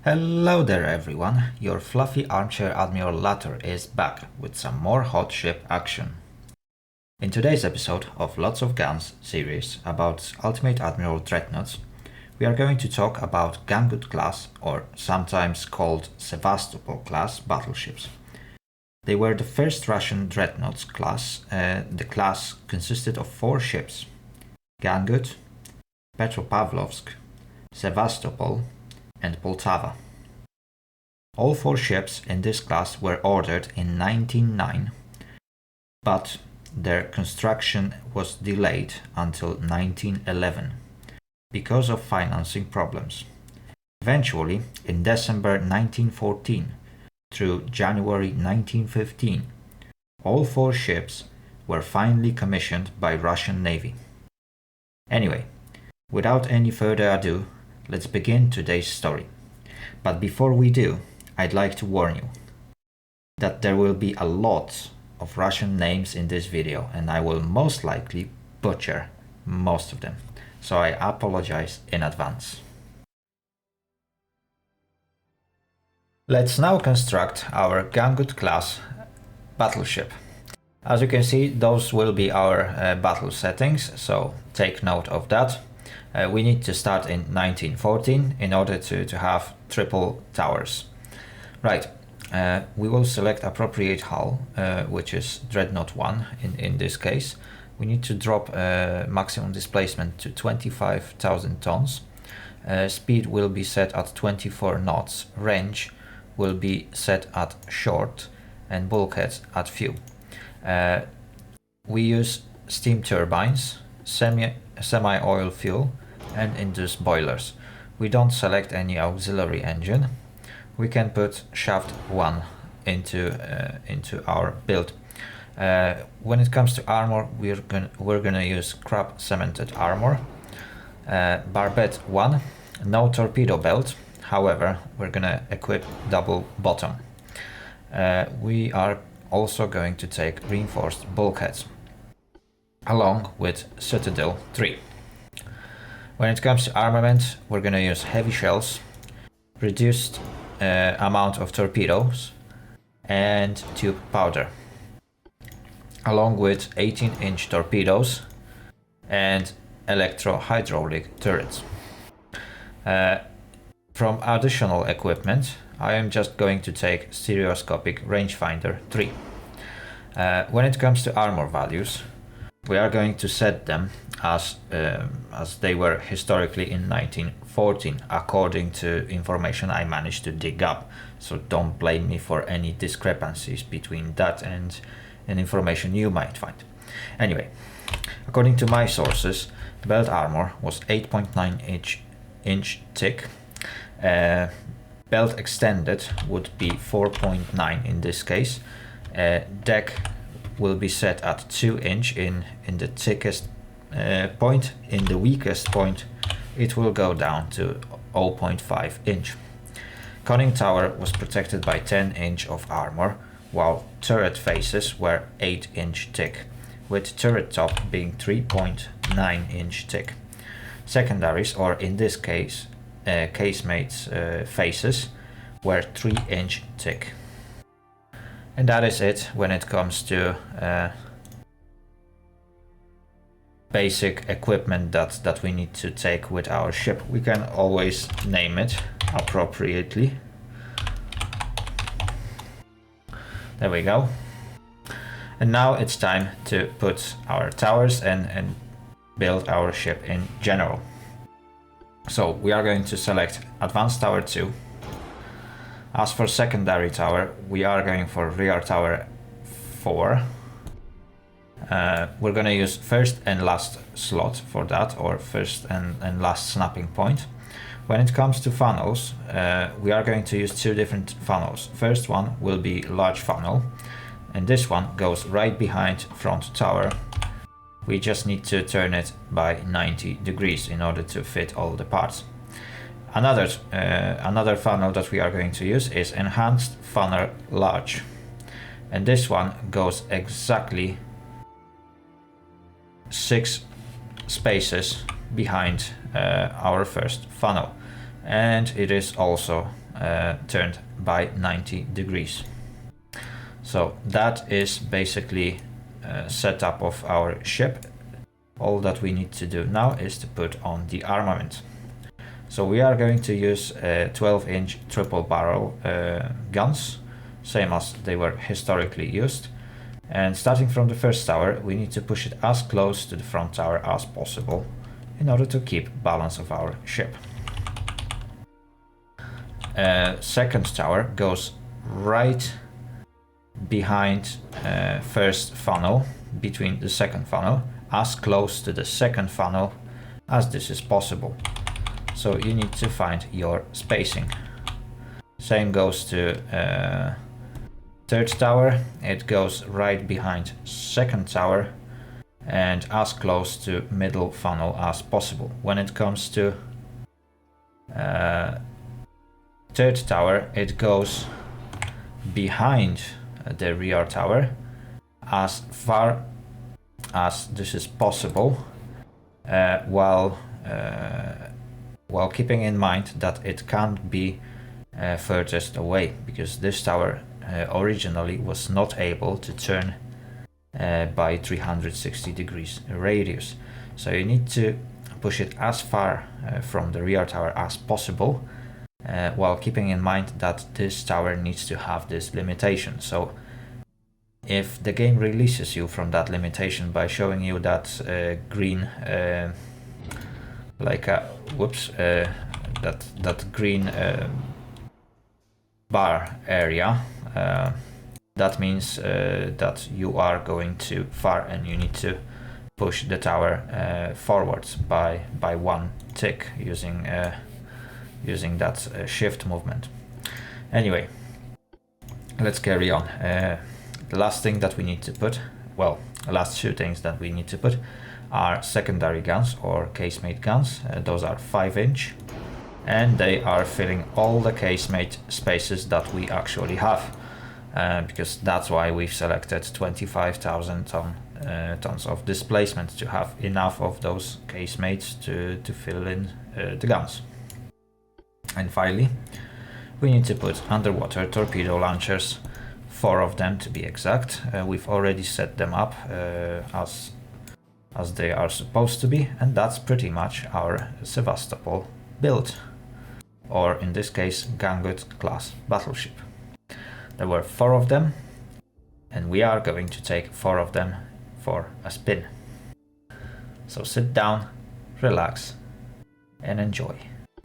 Hello there everyone, your fluffy armchair Admiral Latur is back with some more hot ship action. In today's episode of Lots of Guns series about Ultimate Admiral Dreadnoughts, we are going to talk about Gungood class, or sometimes called Sevastopol class battleships. They were the first Russian Dreadnoughts class. The class consisted of 4 ships: Gungood, Petropavlovsk, Sevastopol, and Poltava. All 4 ships in this class were ordered in 1909, but their construction was delayed until 1911 because of financing problems. Eventually, in December 1914 through January 1915, all 4 ships were finally commissioned by Russian Navy. Anyway, without any further ado, let's begin today's story. But before we do, I'd like to warn you that there will be a lot of Russian names in this video and I will most likely butcher most of them, so I apologize in advance. Let's now construct our Gungood class battleship. As you can see, those will be our battle settings, so take note of that. We need to start in 1914 in order to have triple towers. Right, we will select appropriate hull, which is Dreadnought 1 in this case. We need to drop maximum displacement to 25,000 tons. Speed will be set at 24 knots, range will be set at short, and bulkheads at few. We use steam turbines, semi-oil fuel, and induced boilers. We don't select any auxiliary engine. We can put shaft 1 into our build. When it comes to armor, we're gonna use crab cemented armor. Barbette 1, no torpedo belt. However, we're gonna equip double bottom. We are also going to take reinforced bulkheads, along with Citadel 3. When it comes to armament, we're gonna use heavy shells, reduced amount of torpedoes, and tube powder, along with 18-inch torpedoes and electro-hydraulic turrets. From additional equipment, I am just going to take stereoscopic rangefinder 3. When it comes to armor values, we are going to set them as they were historically in 1914, according to information I managed to dig up. So don't blame me for any discrepancies between that and information you might find. Anyway, according to my sources, belt armor was 8.9 inch thick. Belt extended would be 4.9 in this case. Deck will be set at 2 inch in the thickest point. In the weakest point, it will go down to 0.5 inch. Conning tower was protected by 10 inch of armor, while turret faces were 8 inch thick, with turret top being 3.9 inch thick. Secondaries, or in this case casemates faces, were 3 inch thick. And that is it when it comes to basic equipment that we need to take with our ship. We can always name it appropriately. There we go. And now it's time to put our towers and build our ship in general. So we are going to select Advanced Tower 2. As for secondary tower, we are going for rear tower 4. We're gonna use first and last slot for that, or first and last snapping point. When it comes to funnels, we are going to use 2 different funnels. First one will be large funnel, and this one goes right behind front tower. We just need to turn it by 90 degrees in order to fit all the parts. Another funnel that we are going to use is Enhanced Funnel Large, and this one goes exactly 6 spaces behind our first funnel, and it is also turned by 90 degrees. So that is basically setup of our ship. All that we need to do now is to put on the armament. So we are going to use 12-inch triple barrel guns, same as they were historically used. And starting from the first tower, we need to push it as close to the front tower as possible in order to keep balance of our ship. Second tower goes right behind first funnel, between the second funnel, as close to the second funnel as this is possible. So you need to find your spacing. Same goes to third tower. It goes right behind second tower and as close to middle funnel as possible. When it comes to third tower, it goes behind the rear tower as far as this is possible, while keeping in mind that it can't be furthest away, because this tower originally was not able to turn by 360 degrees radius. So you need to push it as far from the rear tower as possible, while keeping in mind that this tower needs to have this limitation. So if the game releases you from that limitation by showing you that green that green bar area, that means that you are going too far and you need to push the tower forwards by one tick using that shift movement. Anyway, let's carry on. The last thing that we need to put, well, the last two things that we need to put are secondary guns or casemate guns. Those are 5-inch, and they are filling all the casemate spaces that we actually have, because that's why we've selected 25,000 tons of displacement, to have enough of those casemates to fill in the guns. And finally, we need to put underwater torpedo launchers, 4 of them to be exact. We've already set them up as they are supposed to be, and that's pretty much our Sevastopol build, or in this case Gangut class battleship. There were 4 of them, and we are going to take 4 of them for a spin. So sit down, relax, and enjoy.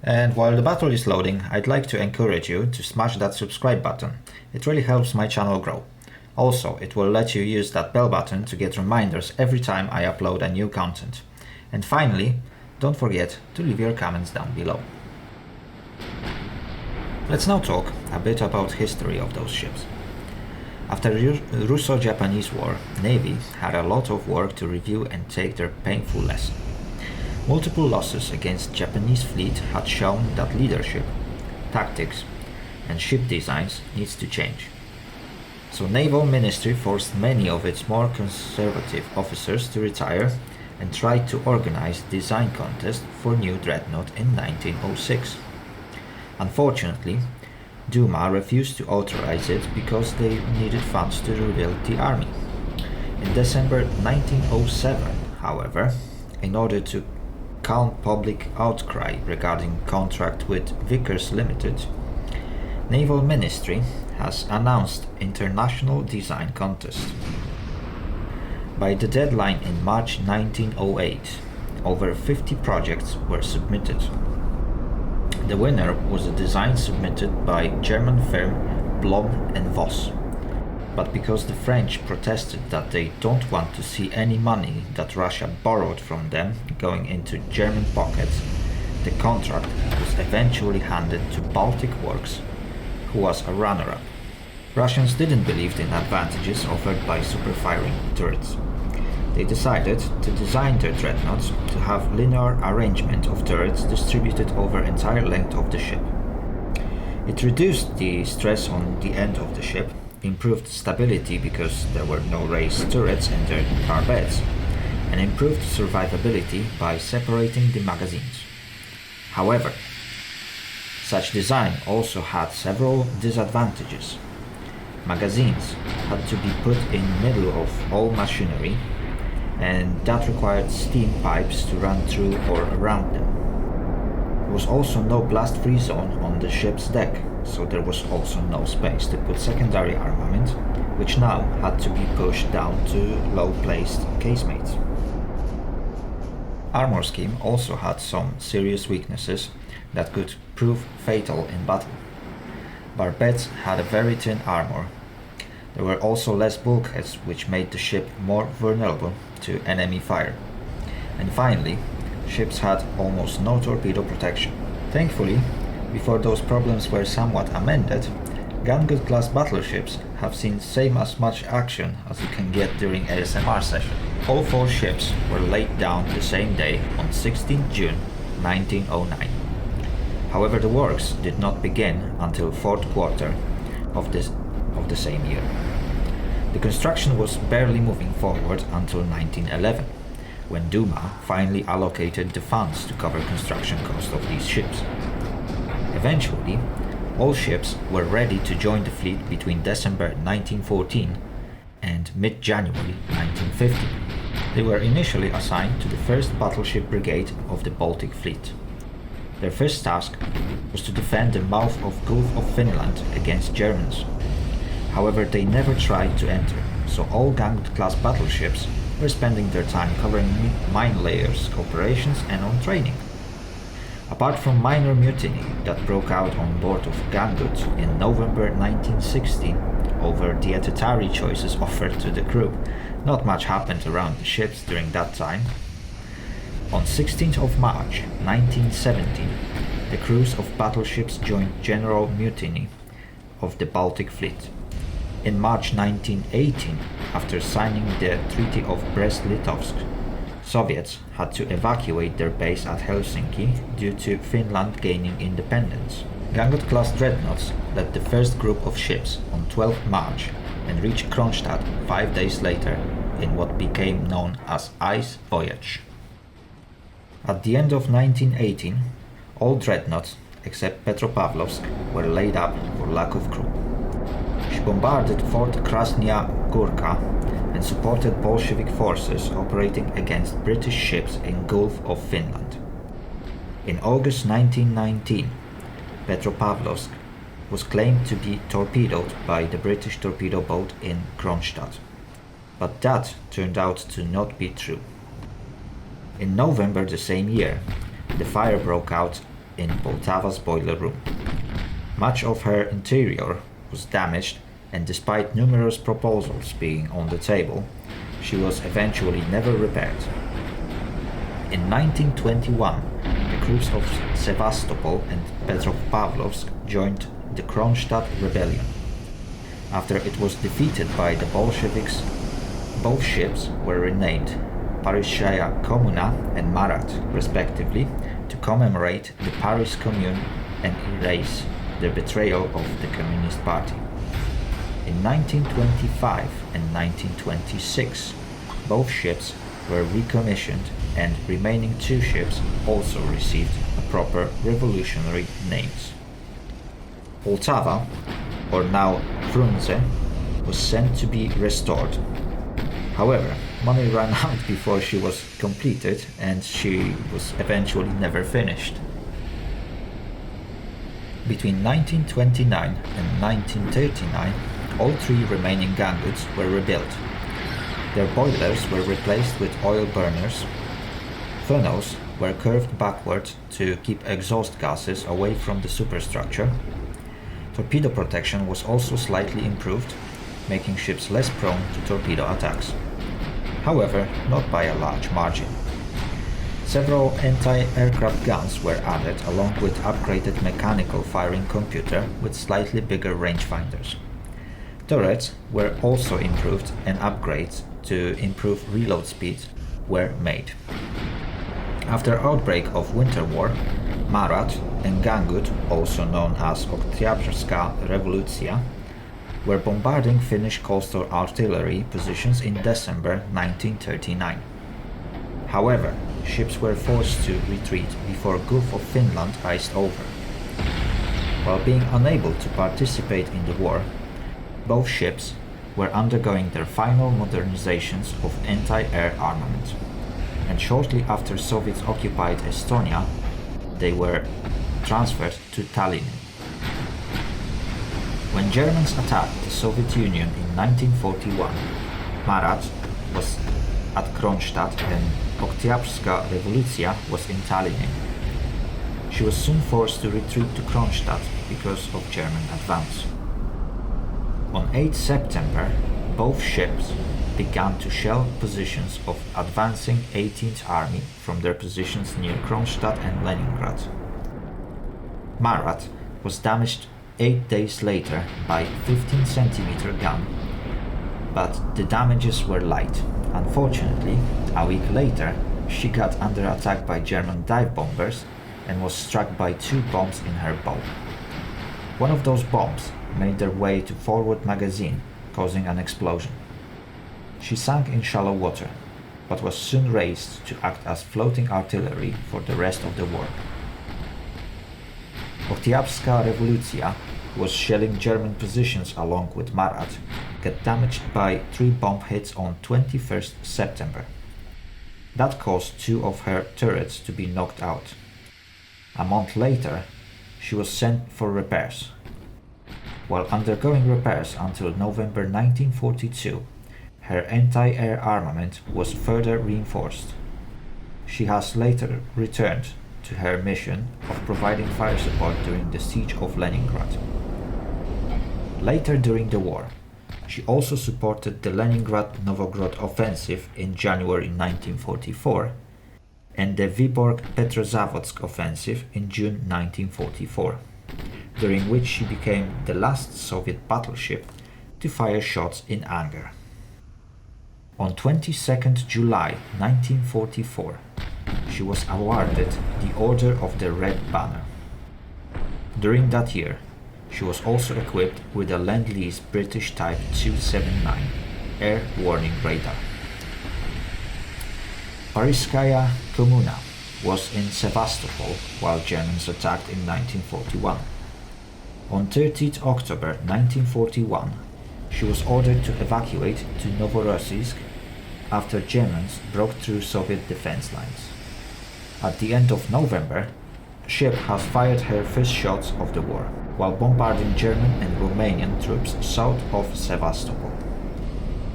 And while the battle is loading, I'd like to encourage you to smash that subscribe button. It really helps my channel grow. Also, it will let you use that bell button to get reminders every time I upload a new content. And finally, don't forget to leave your comments down below. Let's now talk a bit about history of those ships. After the Russo-Japanese War, Navy had a lot of work to review and take their painful lesson. Multiple losses against Japanese fleet had shown that leadership, tactics, and ship designs needs to change. So Naval Ministry forced many of its more conservative officers to retire and tried to organize design contest for new Dreadnought in 1906. Unfortunately, Duma refused to authorize it because they needed funds to rebuild the army. In December 1907, however, in order to calm public outcry regarding contract with Vickers Limited, Naval Ministry has announced international design contest. By the deadline in March 1908, over 50 projects were submitted. The winner was a design submitted by German firm Blom and Voss. But because the French protested that they don't want to see any money that Russia borrowed from them going into German pockets, the contract was eventually handed to Baltic Works, who was a runner-up. Russians didn't believe in advantages offered by super-firing turrets. They decided to design their dreadnoughts to have linear arrangement of turrets distributed over entire length of the ship. It reduced the stress on the end of the ship, improved stability because there were no raised turrets in their car beds, and improved survivability by separating the magazines. However, Such design also had several disadvantages. Magazines had to be put in middle of all machinery, and that required steam pipes to run through or around them. There was also no blast-free zone on the ship's deck, so there was also no space to put secondary armament, which now had to be pushed down to low-placed casemates. Armor scheme also had some serious weaknesses that could prove fatal in battle. Barbettes had a very thin armor. There were also less bulkheads, which made the ship more vulnerable to enemy fire. And finally, ships had almost no torpedo protection. Thankfully, before those problems were somewhat amended, gunboat class battleships have seen same as much action as you can get during ASMR session. All 4 ships were laid down the same day on 16 June 1909. However, the works did not begin until 4th quarter of the same year. The construction was barely moving forward until 1911, when Duma finally allocated the funds to cover construction costs of these ships. Eventually, all ships were ready to join the fleet between December 1914 and mid-January 1915. They were initially assigned to the 1st Battleship Brigade of the Baltic Fleet. Their first task was to defend the mouth of Gulf of Finland against Germans. However, they never tried to enter, so all gunboat-class battleships were spending their time covering mine layers, operations and on training. Apart from minor mutiny that broke out on board of gunboats in November 1916 over dietary choices offered to the crew, not much happened around the ships during that time. On 16th of March 1917, the crews of battleships joined general mutiny of the Baltic Fleet. In March 1918, after signing the Treaty of Brest-Litovsk, Soviets had to evacuate their base at Helsinki due to Finland gaining independence. Gunboat-class Dreadnoughts led the first group of ships on 12 March and reached Kronstadt 5 days later in what became known as Ice Voyage. At the end of 1918, all Dreadnoughts except Petropavlovsk were laid up for lack of crew. She bombarded Fort Krasnaya Górka and supported Bolshevik forces operating against British ships in Gulf of Finland. In August 1919, Petropavlovsk was claimed to be torpedoed by the British torpedo boat in Kronstadt, but that turned out to not be true. In November the same year, the fire broke out in Poltava's boiler room. Much of her interior was damaged, and despite numerous proposals being on the table, she was eventually never repaired. In 1921, the crews of Sevastopol and Petropavlovsk joined the Kronstadt rebellion. After it was defeated by the Bolsheviks, both ships were renamed Paryzhskaya Komuna and Marat, respectively, to commemorate the Paris Commune and erase the betrayal of the Communist Party. In 1925 and 1926, both ships were recommissioned, and remaining 2 ships also received proper revolutionary names. Poltava, or now Frunze, was sent to be restored. However, money ran out before she was completed, and she was eventually never finished. Between 1929 and 1939, all 3 remaining gunboats were rebuilt. Their boilers were replaced with oil burners. Funnels were curved backward to keep exhaust gases away from the superstructure. Torpedo protection was also slightly improved, making ships less prone to torpedo attacks. However, not by a large margin. Several anti-aircraft guns were added, along with upgraded mechanical firing computer with slightly bigger rangefinders. Turrets were also improved, and upgrades to improve reload speed were made. After outbreak of Winter War, Marat and Gangut, also known as Oktyabrska Revolucja, were bombarding Finnish coastal artillery positions in December 1939. However, ships were forced to retreat before Gulf of Finland iced over. While being unable to participate in the war, both ships were undergoing their final modernizations of anti-air armament, and shortly after Soviets occupied Estonia, they were transferred to Tallinn. When Germans attacked the Soviet Union in 1941, Marat was at Kronstadt and Oktyabrska Revolucja was in Tallinn. She was soon forced to retreat to Kronstadt because of German advance. On 8 September, both ships began to shell positions of advancing 18th Army from their positions near Kronstadt and Leningrad. Marat was damaged 8 days later by 15 cm gun, but the damages were light. Unfortunately, a week later, she got under attack by German dive bombers and was struck by 2 bombs in her bow. One of those bombs made their way to forward magazine, causing an explosion. She sank in shallow water, but was soon raised to act as floating artillery for the rest of the war. Oktyabrska Revolucja was shelling German positions along with Marat, got damaged by 3 bomb hits on 21st September. That caused 2 of her turrets to be knocked out. A month later, she was sent for repairs. While undergoing repairs until November 1942, her anti-air armament was further reinforced. She has later returned to her mission of providing fire support during the siege of Leningrad. Later during the war, she also supported the Leningrad-Novgorod offensive in January 1944 and the Vyborg-Petrozavodsk offensive in June 1944, during which she became the last Soviet battleship to fire shots in anger. On 22nd July 1944, she was awarded the Order of the Red Banner. During that year, she was also equipped with a Lend-Lease British Type 279 air warning radar. Parizhskaya Komuna was in Sevastopol while Germans attacked in 1941. On 30th October 1941, she was ordered to evacuate to Novorossiysk after Germans broke through Soviet defense lines. At the end of November, the ship has fired her first shots of the war, while bombarding German and Romanian troops south of Sevastopol.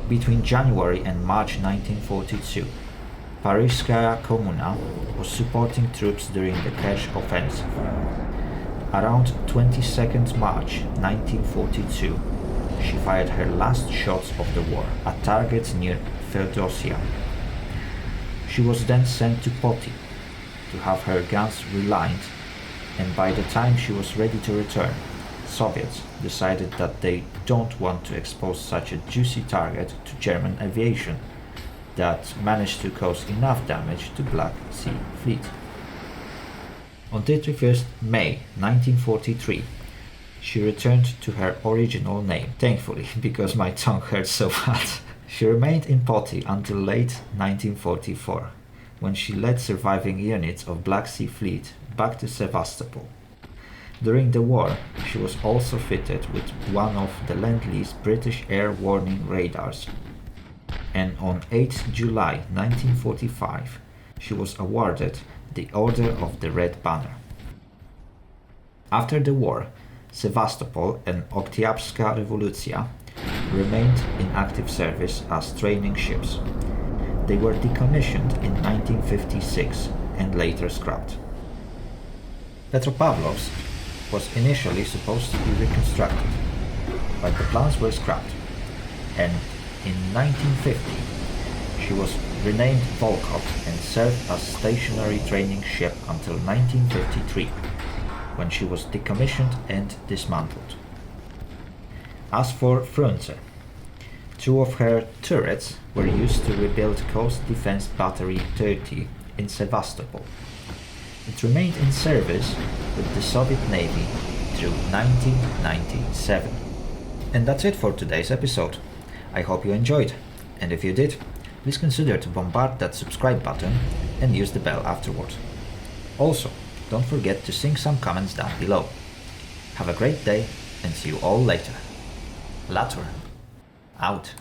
Between January and March 1942, Parizhskaya Komuna was supporting troops during the Kerch offensive. Around 22nd March 1942, she fired her last shots of the war at targets near Feodosia. She was then sent to Poti to have her guns relined, and by the time she was ready to return, Soviets decided that they don't want to expose such a juicy target to German aviation that managed to cause enough damage to Black Sea Fleet. On 31st May 1943, she returned to her original name, thankfully, because my tongue hurts so bad. She remained in Poti until late 1944, when she led surviving units of Black Sea Fleet back to Sevastopol. During the war, she was also fitted with one of the Lend-Lease British air warning radars, and on 8 July 1945, she was awarded the Order of the Red Banner. After the war, Sevastopol and Oktyabrska Revolucja remained in active service as training ships. They were decommissioned in 1956 and later scrapped. Petropavlovsk was initially supposed to be reconstructed, but the plans were scrapped, and in 1950 she was renamed Volkhov and served as stationary training ship until 1953, when she was decommissioned and dismantled. As for Frunze, 2 of her turrets were used to rebuild Coast Defense Battery 30 in Sevastopol. It remained in service with the Soviet Navy through 1997. And that's it for today's episode. I hope you enjoyed, and if you did, please consider to bombard that subscribe button and use the bell afterwards. Also, don't forget to sing some comments down below. Have a great day and see you all later. Latur, out.